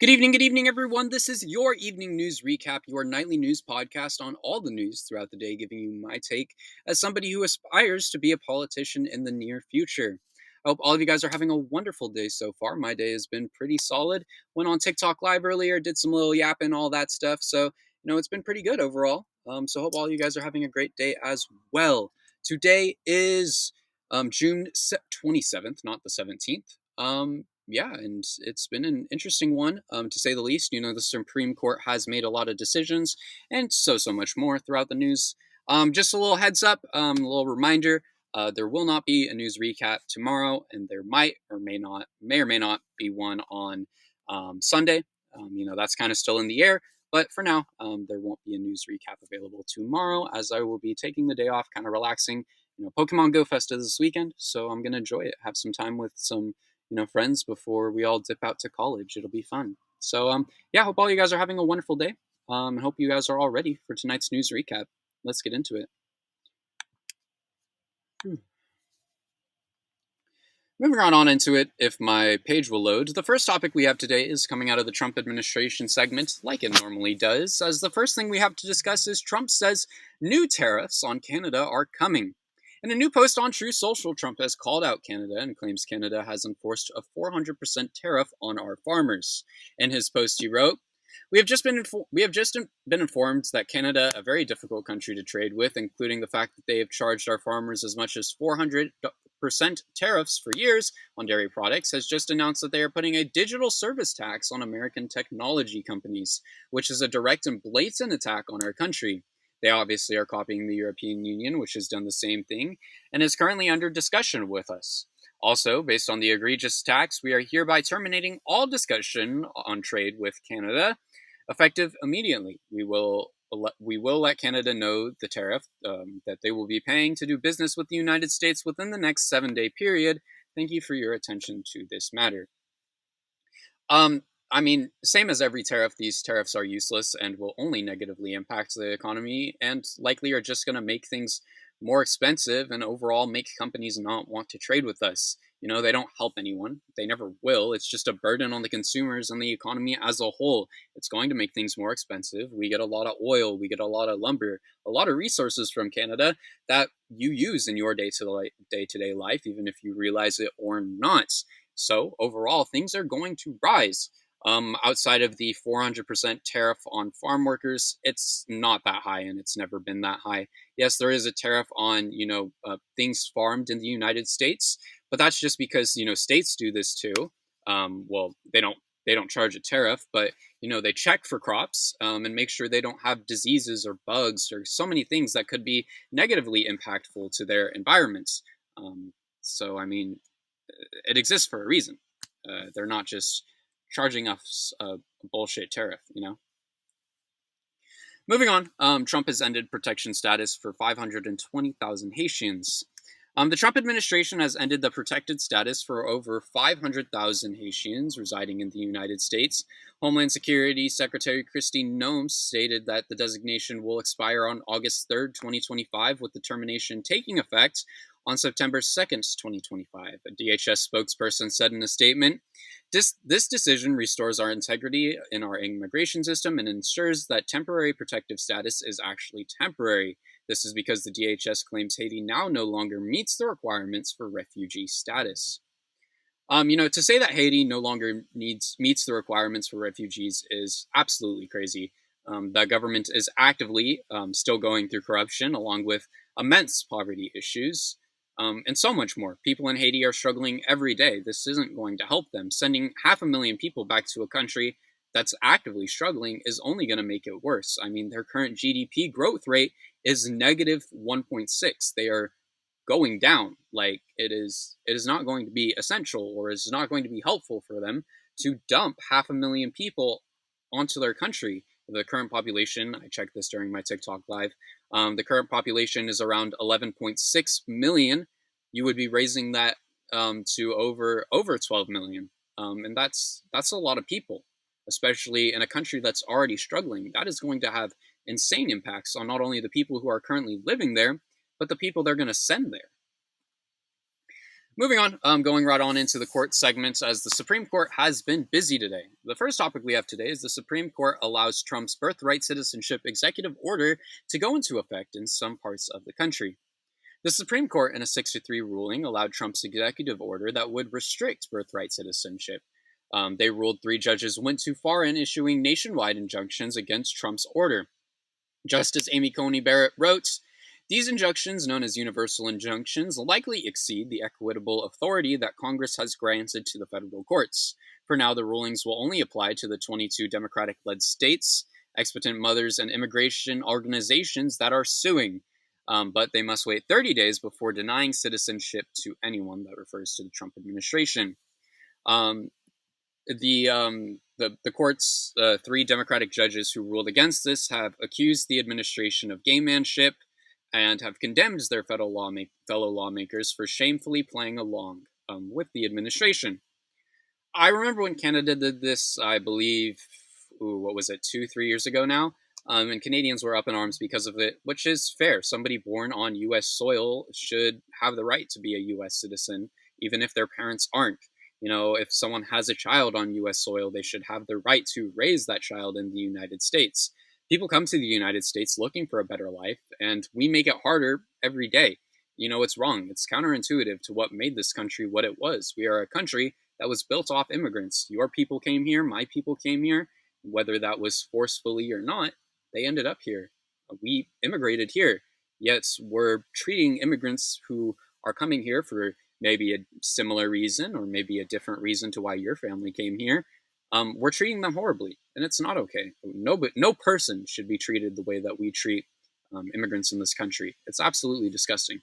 Good evening, everyone. This is your evening news recap, your nightly news podcast on all the news throughout the day, giving you my take as somebody who aspires to be a politician in the near future. I hope all of you guys are having a wonderful day so far. My day has been pretty solid. Went on TikTok Live earlier, did some little yapping, all that stuff. So, it's been pretty good overall. So, hope all you guys are having a great day as well. Today is June 27th, not the 17th. Yeah, and it's been an interesting one, to say the least. The Supreme Court has made a lot of decisions and so much more throughout the news. Just a little heads up, a little reminder. There will not be a news recap tomorrow, and there may or may not be one on Sunday. That's kind of still in the air, but for now, there won't be a news recap available tomorrow, as I will be taking the day off, kind of relaxing. Pokemon Go Fest is this weekend, so I'm gonna enjoy it, have some time with some friends before we all dip out to college. It'll be fun. So, yeah, hope all you guys are having a wonderful day. Hope you guys are all ready for tonight's news recap. Let's get into it. Moving on into it, if my page will load. The first topic we have today is coming out of the Trump administration segment, like it normally does, as the first thing we have to discuss is Trump says new tariffs on Canada are coming. In a new post on True Social, Trump has called out Canada and claims Canada has enforced a 400% tariff on our farmers. In his post, he wrote, we have just been informed that Canada, a very difficult country to trade with, including the fact that they have charged our farmers as much as 400% tariffs for years on dairy products, has just announced that they are putting a digital service tax on American technology companies, which is a direct and blatant attack on our country. They obviously are copying the European Union, which has done the same thing, and is currently under discussion with us. Also, based on the egregious tax, we are hereby terminating all discussion on trade with Canada, effective immediately. We will let Canada know the tariff that they will be paying to do business with the United States within the next 7-day period. Thank you for your attention to this matter. Same as every tariff, these tariffs are useless and will only negatively impact the economy and likely are just going to make things more expensive and overall make companies not want to trade with us. They don't help anyone. They never will. It's just a burden on the consumers and the economy as a whole. It's going to make things more expensive. We get a lot of oil, we get a lot of lumber, a lot of resources from Canada that you use in your day-to-day life, even if you realize it or not. So overall, things are going to rise. Outside of the 400% tariff on farm workers, it's not that high, and it's never been that high. Yes, there is a tariff on things farmed in the United States, but that's just because states do this too. Well, they don't charge a tariff, but they check for crops and make sure they don't have diseases or bugs or so many things that could be negatively impactful to their environments. So it exists for a reason. They're not just charging us a bullshit tariff, Moving on, Trump has ended protection status for 520,000 Haitians. The Trump administration has ended the protected status for over 500,000 Haitians residing in the United States. Homeland Security Secretary Kristi Noem stated that the designation will expire on August 3rd, 2025, with the termination taking effect on September 2nd, 2025. A DHS spokesperson said in a statement, this decision restores our integrity in our immigration system and ensures that temporary protective status is actually temporary. This is because the DHS claims Haiti now no longer meets the requirements for refugee status. To say that Haiti no longer meets the requirements for refugees is absolutely crazy. The government is actively still going through corruption, along with immense poverty issues. And so much more. People in Haiti are struggling every day. This isn't going to help them. Sending 500,000 people back to a country that's actively struggling is only going to make it worse. Their current GDP growth rate is negative 1.6. They are going down. Like, it is not going to be essential, or is not going to be helpful for them to dump 500,000 people onto their country. The current population, I checked this during my TikTok live, the current population is around 11.6 million. You would be raising that to over 12 million. And that's a lot of people, especially in a country that's already struggling. That is going to have insane impacts on not only the people who are currently living there, but the people they're going to send there. Moving on, going right on into the court segments, as the Supreme Court has been busy today. The first topic we have today is the Supreme Court allows Trump's birthright citizenship executive order to go into effect in some parts of the country. The Supreme Court, in a 6-3 ruling, allowed Trump's executive order that would restrict birthright citizenship. They ruled 3 judges went too far in issuing nationwide injunctions against Trump's order. Justice Amy Coney Barrett wrote, "These injunctions, known as universal injunctions, likely exceed the equitable authority that Congress has granted to the federal courts. For now, the rulings will only apply to the 22 Democratic-led states, expectant mothers, and immigration organizations that are suing. But they must wait 30 days before denying citizenship to anyone." That refers to the Trump administration. Um, the court's 3 Democratic judges who ruled against this have accused the administration of gaymanship and have condemned their fellow lawmakers for shamefully playing along with the administration. I remember when Canada did this, I believe, what was it, 2-3 years ago now? And Canadians were up in arms because of it, which is fair. Somebody born on U.S. soil should have the right to be a U.S. citizen, even if their parents aren't. If someone has a child on U.S. soil, they should have the right to raise that child in the United States. People come to the United States looking for a better life, and we make it harder every day. It's wrong. It's counterintuitive to what made this country what it was. We are a country that was built off immigrants. Your people came here, my people came here. Whether that was forcefully or not, they ended up here. We immigrated here. Yet we're treating immigrants who are coming here for maybe a similar reason or maybe a different reason to why your family came here. We're treating them horribly, and it's not okay. No person should be treated the way that we treat immigrants in this country. It's absolutely disgusting.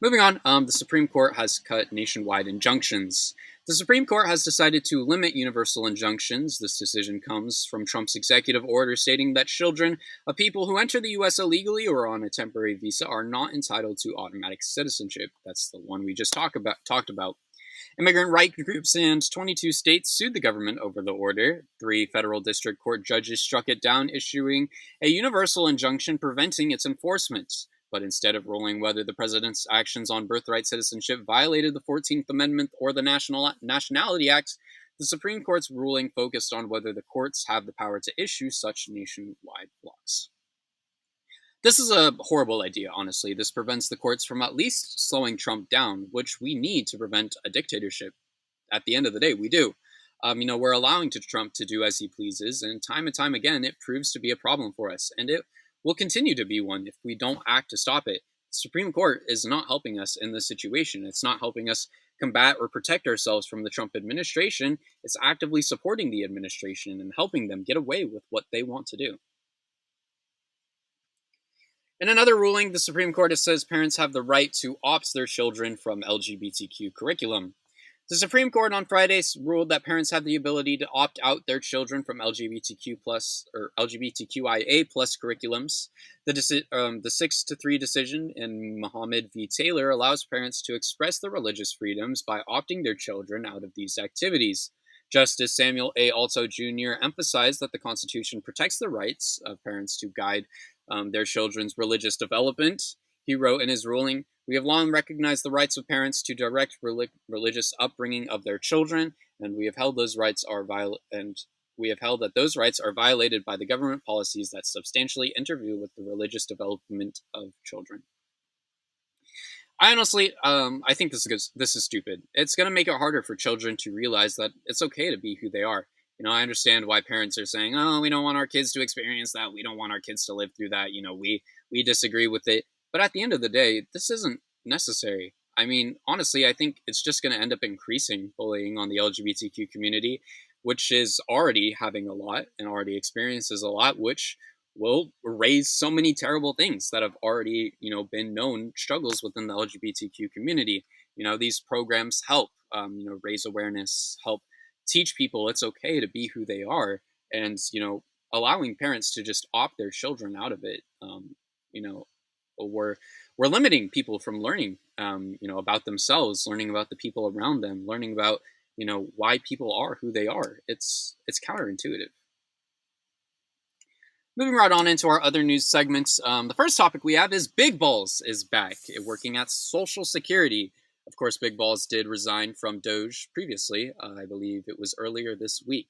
Moving on, the Supreme Court has cut nationwide injunctions. The Supreme Court has decided to limit universal injunctions. This decision comes from Trump's executive order stating that children of people who enter the U.S. illegally or on a temporary visa are not entitled to automatic citizenship. That's the one we just talked about. Immigrant rights groups in 22 states sued the government over the order. 3 federal district court judges struck it down, issuing a universal injunction preventing its enforcement. But instead of ruling whether the president's actions on birthright citizenship violated the 14th Amendment or the Nationality Act, the Supreme Court's ruling focused on whether the courts have the power to issue such nationwide laws. This is a horrible idea, honestly. This prevents the courts from at least slowing Trump down, which we need to prevent a dictatorship. At the end of the day, we do. We're allowing Trump to do as he pleases, and time again, it proves to be a problem for us. And it will continue to be one if we don't act to stop it. The Supreme Court is not helping us in this situation. It's not helping us combat or protect ourselves from the Trump administration. It's actively supporting the administration and helping them get away with what they want to do. In another ruling, the Supreme Court says parents have the right to opt their children from LGBTQ curriculum. The Supreme Court on Friday ruled that parents have the ability to opt out their children from LGBTQ plus or LGBTQIA plus curriculums. The 6-3 decision in Muhammad v. Taylor allows parents to express their religious freedoms by opting their children out of these activities. Justice Samuel A. Alito Jr. emphasized that the Constitution protects the rights of parents to guide their children's religious development. He wrote in his ruling, "We have long recognized the rights of parents to direct religious upbringing of their children, and we have held those rights are that those rights are violated by the government policies that substantially interfere with the religious development of children." I honestly, I think this is stupid. It's going to make it harder for children to realize that it's okay to be who they are. I understand why parents are saying, "Oh, we don't want our kids to experience that. We don't want our kids to live through that. We disagree with it." But at the end of the day, this isn't necessary. I mean, honestly, I think it's just going to end up increasing bullying on the LGBTQ community, which is already having a lot and already experiences a lot, which will raise so many terrible things that have already, been known struggles within the LGBTQ community. These programs help, raise awareness, help teach people it's okay to be who they are, and, allowing parents to just opt their children out of it. We're limiting people from learning, about themselves, learning about the people around them, learning about, why people are who they are. It's counterintuitive. Moving right on into our other news segments, the first topic we have is Big Balls is back, working at Social Security. Of course, Big Balls did resign from Doge previously. I believe it was earlier this week.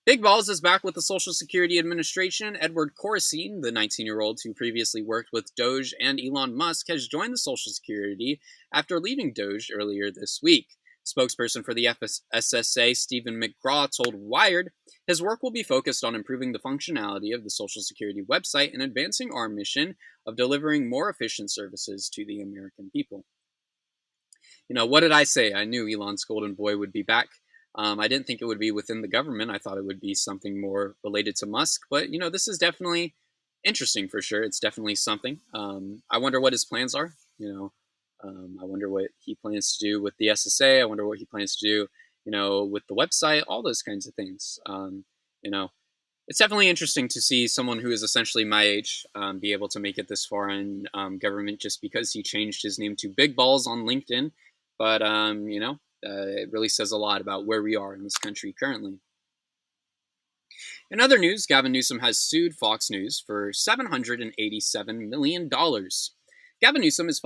Big Balls is back with the Social Security Administration. Edward Coruscant, the 19-year-old who previously worked with Doge and Elon Musk, has joined the Social Security after leaving Doge earlier this week. Spokesperson for the SSA, Stephen McGraw, told Wired his work will be focused on improving the functionality of the Social Security website and advancing our mission of delivering more efficient services to the American people. What did I say? I knew Elon's golden boy would be back. I didn't think it would be within the government. I thought it would be something more related to Musk. But, this is definitely interesting for sure. It's definitely something. I wonder what his plans are. I wonder what he plans to do with the SSA. I wonder what he plans to do, with the website, all those kinds of things. You know, it's definitely interesting to see someone who is essentially my age be able to make it this far in government just because he changed his name to Big Balls on LinkedIn. But, it really says a lot about where we are in this country currently. In other news, Gavin Newsom has sued Fox News for $787 million. Gavin Newsom is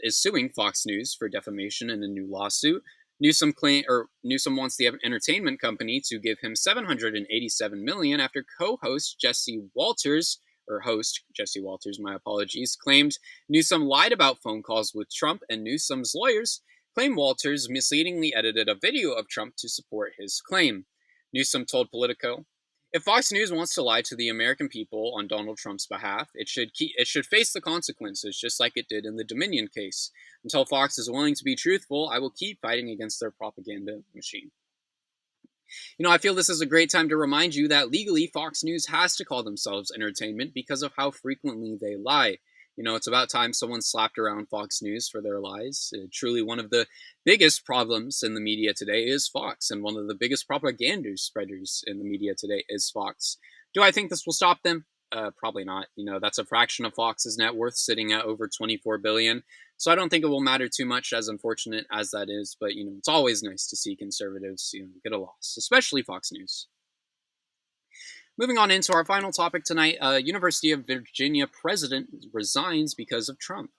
suing Fox News for defamation in a new lawsuit. Newsom wants the entertainment company to give him $787 million after host Jesse Walters, my apologies, claimed Newsom lied about phone calls with Trump, and Newsom's lawyers claim Walters misleadingly edited a video of Trump to support his claim. Newsom told Politico, "If Fox News wants to lie to the American people on Donald Trump's behalf, it should face the consequences, just like it did in the Dominion case. Until Fox is willing to be truthful, I will keep fighting against their propaganda machine." I feel this is a great time to remind you that legally Fox News has to call themselves entertainment because of how frequently they lie. It's about time someone slapped around Fox News for their lies. Truly, one of the biggest problems in the media today is Fox, and one of the biggest propaganda spreaders in the media today is Fox. Do I think this will stop them? Probably not. That's a fraction of Fox's net worth, sitting at over $24 billion. So I don't think it will matter too much, as unfortunate as that is. But, it's always nice to see conservatives, get a loss, especially Fox News. Moving on into our final topic tonight, University of Virginia president resigns because of Trump.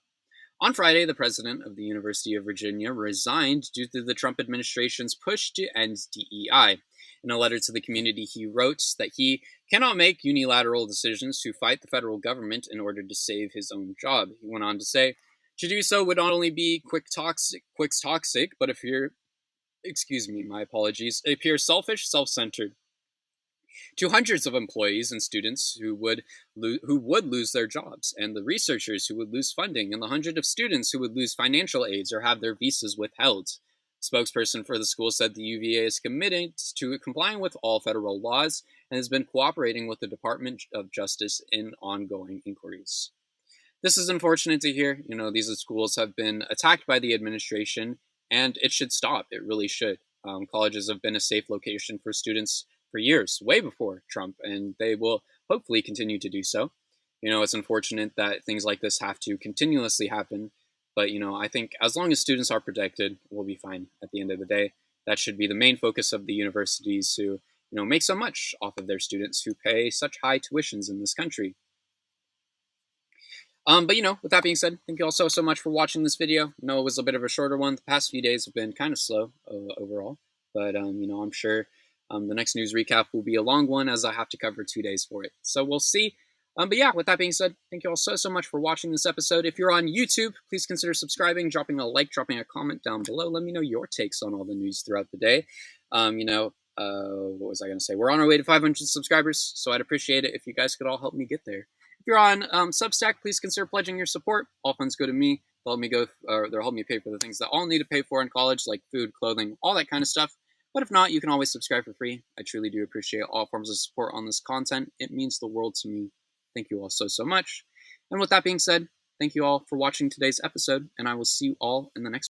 On Friday, the president of the University of Virginia resigned due to the Trump administration's push to end DEI. In a letter to the community, he wrote that he cannot make unilateral decisions to fight the federal government in order to save his own job. He went on to say, to do so would not only be toxic, but appear selfish, self-centered to hundreds of employees and students who would lose their jobs, and the researchers who would lose funding, and the hundreds of students who would lose financial aids or have their visas withheld. Spokesperson for the school said the UVA is committed to complying with all federal laws and has been cooperating with the Department of Justice in ongoing inquiries. This is unfortunate to hear. These schools have been attacked by the administration, and it should stop. It really should. Colleges have been a safe location for students for years, way before Trump, and they will hopefully continue to do so. It's unfortunate that things like this have to continuously happen, but, I think as long as students are protected, we'll be fine at the end of the day. That should be the main focus of the universities who, make so much off of their students who pay such high tuitions in this country. But, with that being said, thank you all so much for watching this video. I know it was a bit of a shorter one. The past few days have been kind of slow overall, but, I'm sure the next news recap will be a long one, as I have to cover 2 days for it. So we'll see. But yeah, with that being said, thank you all so much for watching this episode. If you're on YouTube, please consider subscribing, dropping a like, dropping a comment down below. Let me know your takes on all the news throughout the day. What was I going to say? We're on our way to 500 subscribers, so I'd appreciate it if you guys could all help me get there. If you're on Substack, please consider pledging your support. All funds go to me. They'll help me pay for the things that I'll need to pay for in college, like food, clothing, all that kind of stuff. But if not, you can always subscribe for free. I truly do appreciate all forms of support on this content. It means the world to me. Thank you all so much. And with that being said, thank you all for watching today's episode, and I will see you all in the next one.